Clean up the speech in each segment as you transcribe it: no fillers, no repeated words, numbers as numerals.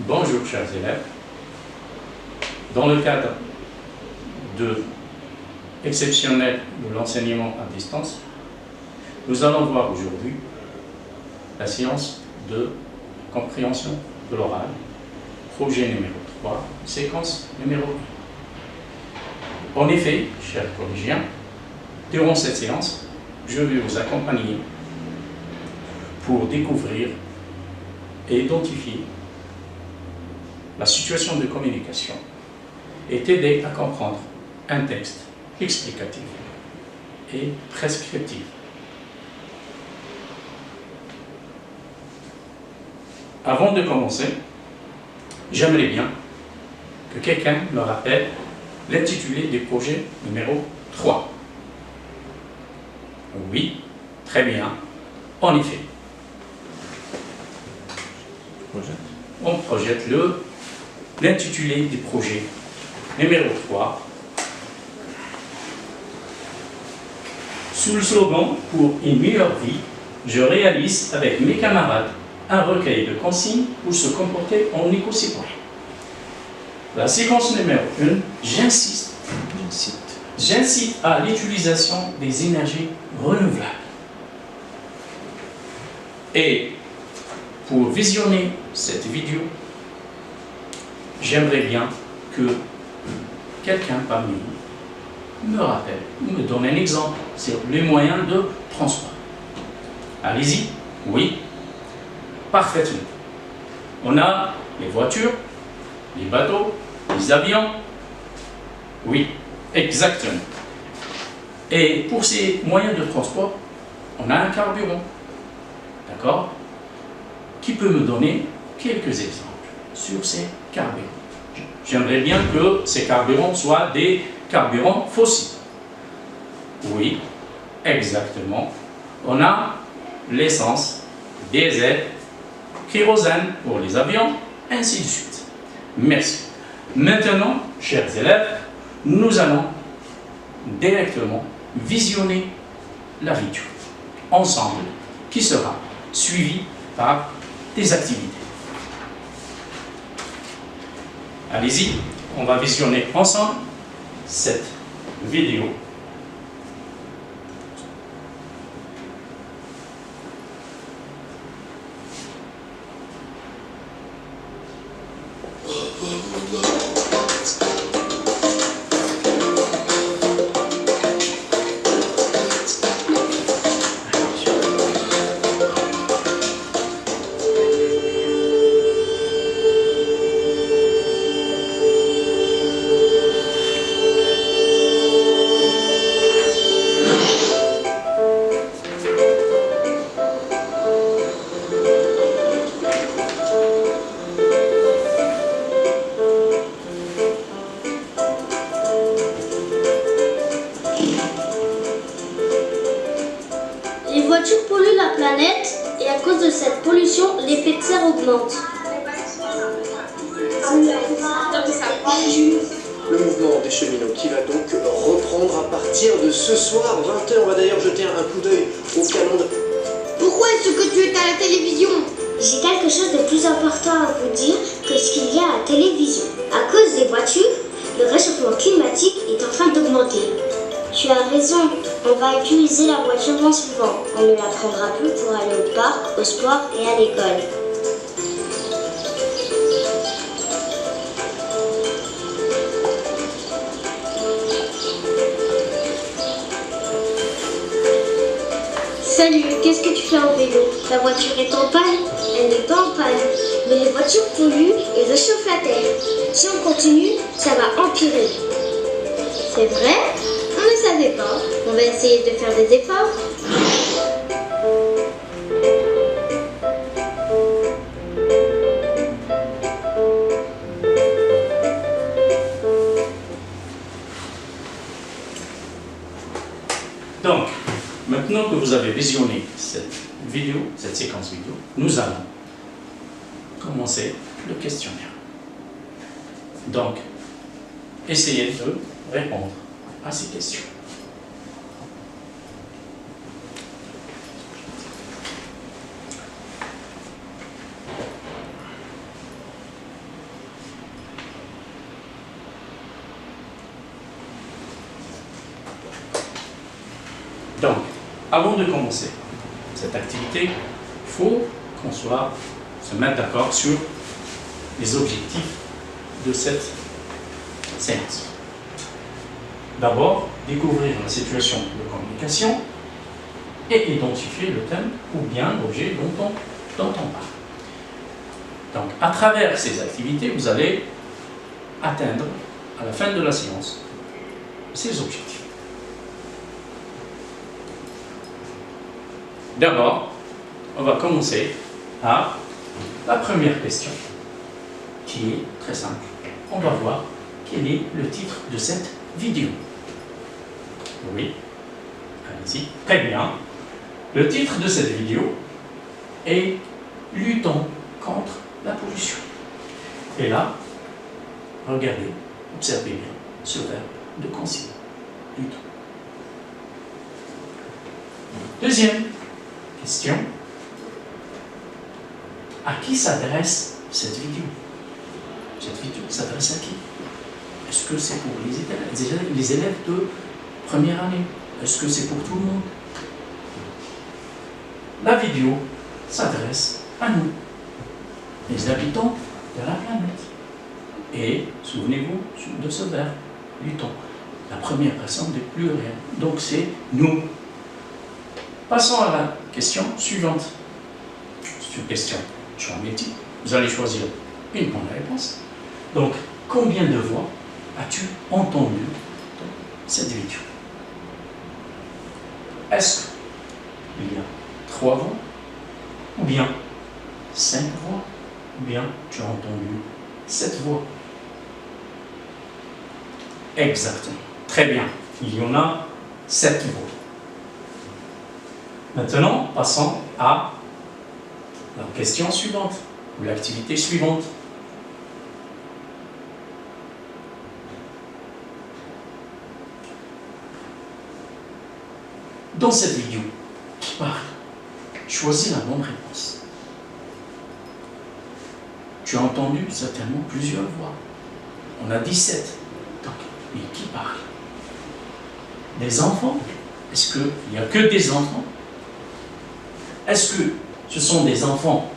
Bonjour chers élèves. Dans le cadre exceptionnel de l'enseignement à distance, nous allons voir aujourd'hui la séance de compréhension de l'oral, projet numéro 3, séquence numéro 1. En effet, chers collégiens, durant cette séance, je vais vous accompagner pour découvrir et identifier la situation de communication et t'aider à comprendre un texte explicatif et prescriptif. Avant de commencer, j'aimerais bien que quelqu'un me rappelle l'intitulé du projet numéro 3. Oui, très bien. En effet, on projette l'intitulé du projet numéro 3 sous le slogan « Pour une meilleure vie, je réalise avec mes camarades un recueil de consignes pour se comporter en éco-citoyen ». La séquence numéro 1, j'incite à l'utilisation des énergies renouvelables. Et pour visionner cette vidéo, j'aimerais bien que quelqu'un parmi vous me rappelle, me donne un exemple sur les moyens de transport. Allez-y. Oui. Parfaitement. On a les voitures, les bateaux, les avions. Oui, exactement. Et pour ces moyens de transport, on a un carburant. D'accord? Qui peut me donner quelques exemples sur ces carburants? J'aimerais bien que ces carburants soient des carburants fossiles. Oui, exactement. On a l'essence, diesel, kérosène pour les avions, ainsi de suite. Merci. Maintenant, chers élèves, nous allons directement visionner la vidéo ensemble, qui sera suivie par des activités. Allez-y, on va visionner ensemble cette vidéo. Les voitures polluent la planète et à cause de cette pollution, l'effet de serre augmente. Le mouvement des cheminots qui va donc reprendre à partir de ce soir, 20h. On va d'ailleurs jeter un coup d'œil au calendrier. Pourquoi est-ce que tu es à la télévision? J'ai quelque chose de plus important à vous dire que ce qu'il y a à la télévision. À cause des voitures, le réchauffement climatique est en train d'augmenter. Tu as raison, on va utiliser la voiture moins souvent. On ne la prendra plus pour aller au parc, au sport et à l'école. Salut, qu'est-ce que tu fais en vélo? Ta voiture est en panne? Elle n'est pas en panne, mais les voitures polluent et réchauffent la terre. Si on continue, ça va empirer. C'est vrai? On ne savait pas. On va essayer de faire des efforts. Donc, maintenant que vous avez visionné cette vidéo, cette séquence vidéo, nous allons commencer le questionnaire. Donc, essayez de répondre à ces questions. avant de commencer cette activité, il faut qu'on se mette d'accord sur les objectifs de cette séance. D'abord, découvrir la situation de communication et identifier le thème ou bien l'objet dont on parle. Donc, à travers ces activités, vous allez atteindre, à la fin de la séance, ces objectifs. D'abord, on va commencer par la première question, qui est très simple. On va voir quel est le titre de cette vidéo. Oui, allez-y. Très bien. Le titre de cette vidéo est « Luttons contre la pollution ». Et là, regardez, observez bien ce verbe de consigne. Luttons. Deuxième question. À qui s'adresse cette vidéo? Cette vidéo s'adresse à qui? Est-ce que c'est pour les élèves de première année? Est-ce que c'est pour tout le monde? La vidéo s'adresse à nous, les habitants de la planète. Et souvenez-vous de ce verbe, luttons. La première personne du pluriel. Donc c'est nous. Passons à la question suivante. C'est une question choix multiple. Vous allez choisir une bonne réponse. Donc, combien de voix as-tu entendu dans cette vidéo? Est-ce qu'il y a 3 voix, ou bien 5 voix, ou bien tu as entendu 7 voix? Exactement. Très bien. Il y en a 7 voix. Maintenant, passons à la question suivante, ou l'activité suivante. Dans cette vidéo, qui parle? Choisis la bonne réponse. Tu as entendu certainement plusieurs voix. On a 17. Donc, mais qui parle? Des enfants? Est-ce qu'il n'y a que des enfants? Est-ce que ce sont des enfants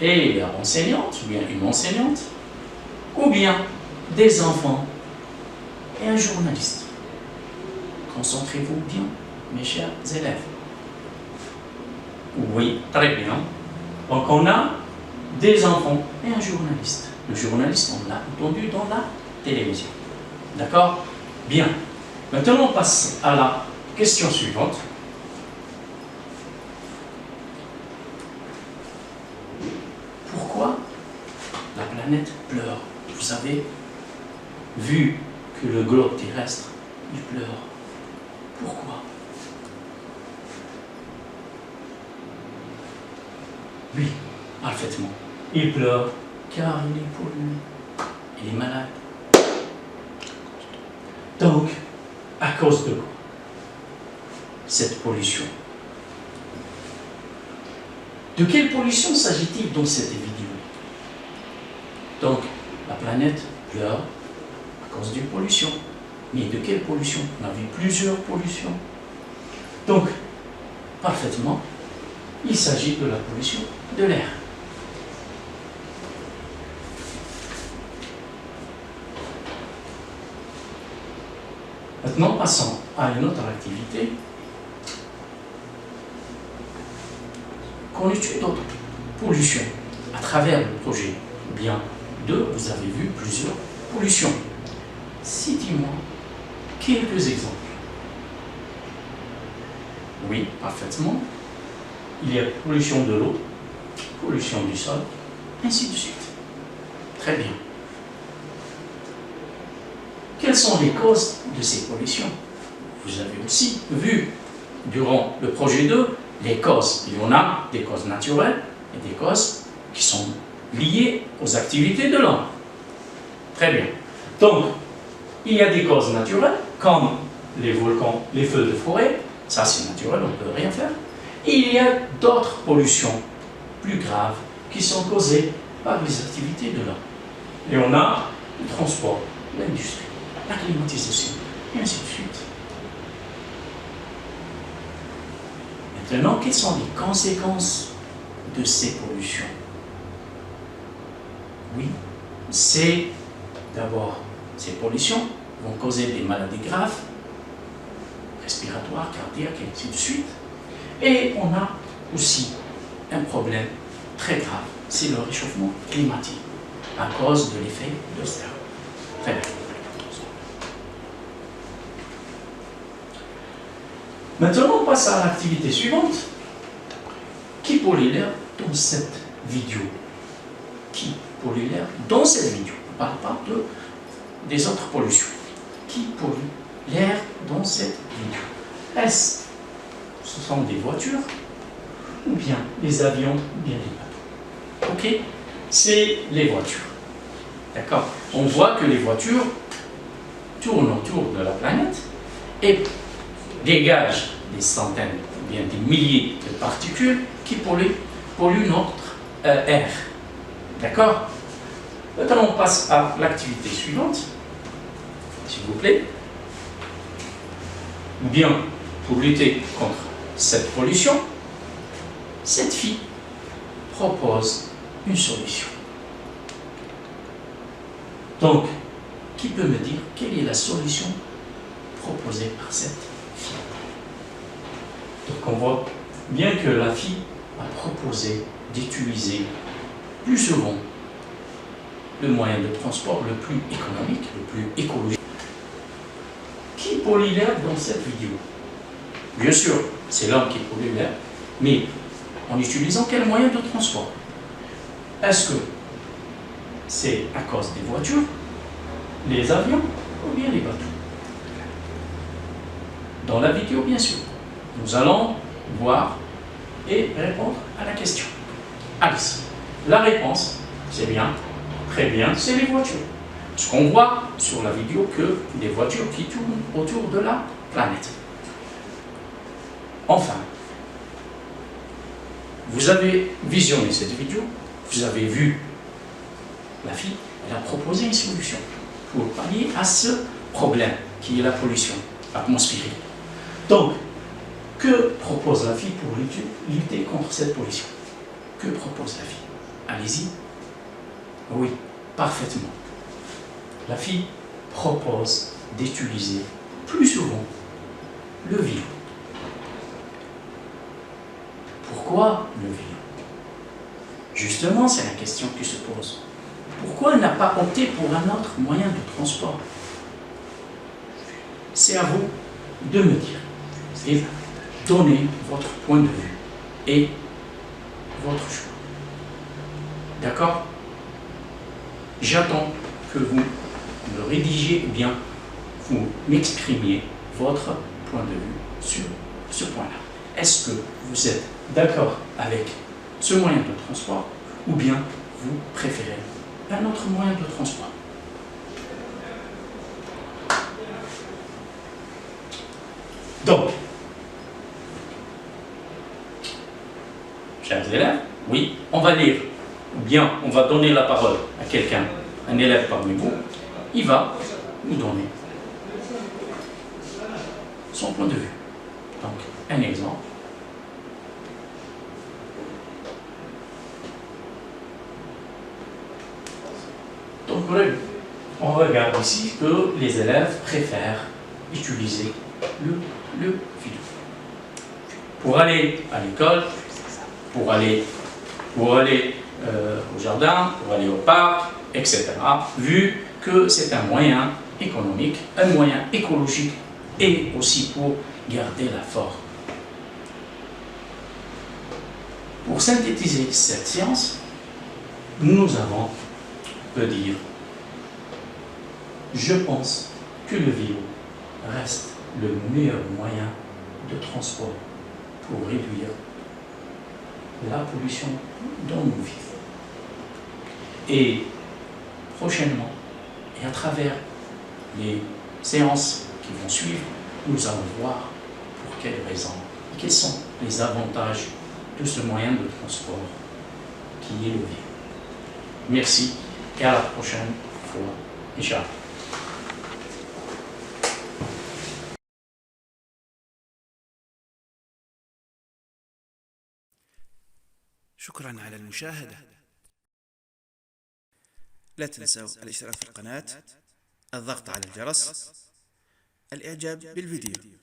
et leur enseignante, ou bien une enseignante, ou bien des enfants et un journaliste? Concentrez-vous bien, mes chers élèves. Oui, très bien. Donc on a des enfants et un journaliste. Le journaliste, on l'a entendu dans la télévision. D'accord? Bien. Maintenant, on passe à la question suivante. Pourquoi la planète pleure? Vous avez vu que le globe terrestre, il pleure. Pourquoi? Oui, parfaitement. Il pleure car il est pollué. Il est malade. Donc, à cause de quoi? Cette pollution. De quelle pollution s'agit-il dans cette vidéo? Donc, la planète pleure à cause d'une pollution. Mais de quelle pollution? On a vu plusieurs pollutions. Donc, parfaitement, il s'agit de la pollution de l'air. Maintenant, passons à une autre activité. Qu'on étudie d'autres pollutions à travers le projet. Bien, vous avez vu plusieurs pollutions. Citez-moi quelques exemples. Oui, parfaitement. Il y a pollution de l'eau, pollution du sol, ainsi de suite. Très bien. Quelles sont les causes de ces pollutions? Vous avez aussi vu, durant le projet 2, les causes. Il y en a des causes naturelles et des causes qui sont liées aux activités de l'homme. Très bien. Donc, il y a des causes naturelles, comme les volcans, les feux de forêt. Ça, c'est naturel, on ne peut rien faire. Et il y a d'autres pollutions plus graves qui sont causées par les activités de l'homme. Et on a le transport, l'industrie, la climatisation, et ainsi de suite. Maintenant, quelles sont les conséquences de ces pollutions? Oui, c'est d'abord, ces pollutions vont causer des maladies graves, respiratoires, cardiaques, et ainsi de suite. Et on a aussi un problème très grave, c'est le réchauffement climatique à cause de l'effet de serre. Très bien. Maintenant, on passe à l'activité suivante. Qui pollue l'air dans cette vidéo? Qui pollue l'air dans cette vidéo? On ne parle pas des autres pollutions. Qui pollue l'air dans cette vidéo? Est-ce ce sont des voitures ou bien les avions ou bien les bateaux? Ok, c'est les voitures. D'accord? On voit que les voitures tournent autour de la planète et dégagent des centaines ou bien des milliers de particules qui polluent notre air. D'accord? Maintenant, on passe à l'activité suivante, s'il vous plaît. Ou bien, pour lutter contre cette pollution, cette fille propose une solution. Donc, qui peut me dire quelle est la solution proposée par cette fille? Donc, on voit bien que la fille a proposé d'utiliser plus souvent le moyen de transport le plus économique, le plus écologique. Qui pollue l'air dans cette vidéo? Bien sûr, c'est l'homme qui pollue l'air, mais en utilisant quel moyen de transport? Est-ce que c'est à cause des voitures, les avions ou bien les bateaux? Dans la vidéo, bien sûr, nous allons voir et répondre à la question. Alice, la réponse, c'est bien, très bien, c'est les voitures. Parce qu'on voit sur la vidéo que des voitures qui tournent autour de la planète. Enfin, vous avez visionné cette vidéo, vous avez vu la fille, elle a proposé une solution pour pallier à ce problème qui est la pollution atmosphérique. Donc, que propose la fille pour lutter contre cette pollution? Que propose la fille? Allez-y. Oui, parfaitement. La fille propose d'utiliser plus souvent le vélo. Pourquoi le vélo? Justement, c'est la question qui se pose. Pourquoi elle n'a pas opté pour un autre moyen de transport? C'est à vous de me dire et donner votre point de vue et votre choix. D'accord? J'attends que vous me rédigiez ou bien vous m'exprimiez votre point de vue sur ce point-là. Est-ce que vous êtes d'accord avec ce moyen de transport ou bien vous préférez un autre moyen de transport? Donc, chers élèves, oui, on va lire, ou bien on va donner la parole à quelqu'un, un élève parmi vous, il va nous donner son point de vue. Donc, un exemple. Donc, on regarde ici que les élèves préfèrent utiliser le vélo. Pour aller à l'école, pour aller au jardin, pour aller au parc, etc. Vu que c'est un moyen économique, un moyen écologique et aussi pour garder la forme. Pour synthétiser cette séance, nous avons, on peut dire, je pense que le vélo reste le meilleur moyen de transport pour réduire la pollution dont nous vivons. Et prochainement, et à travers les séances qui vont suivre, nous allons voir pour quelles raisons, quels sont les avantages de ce moyen de transport qui est le vélo. Merci et à la prochaine fois. Inch'Allah. شكرا على المشاهدة. لا تنسوا الاشتراك في القناة، الضغط على الجرس، الإعجاب بالفيديو.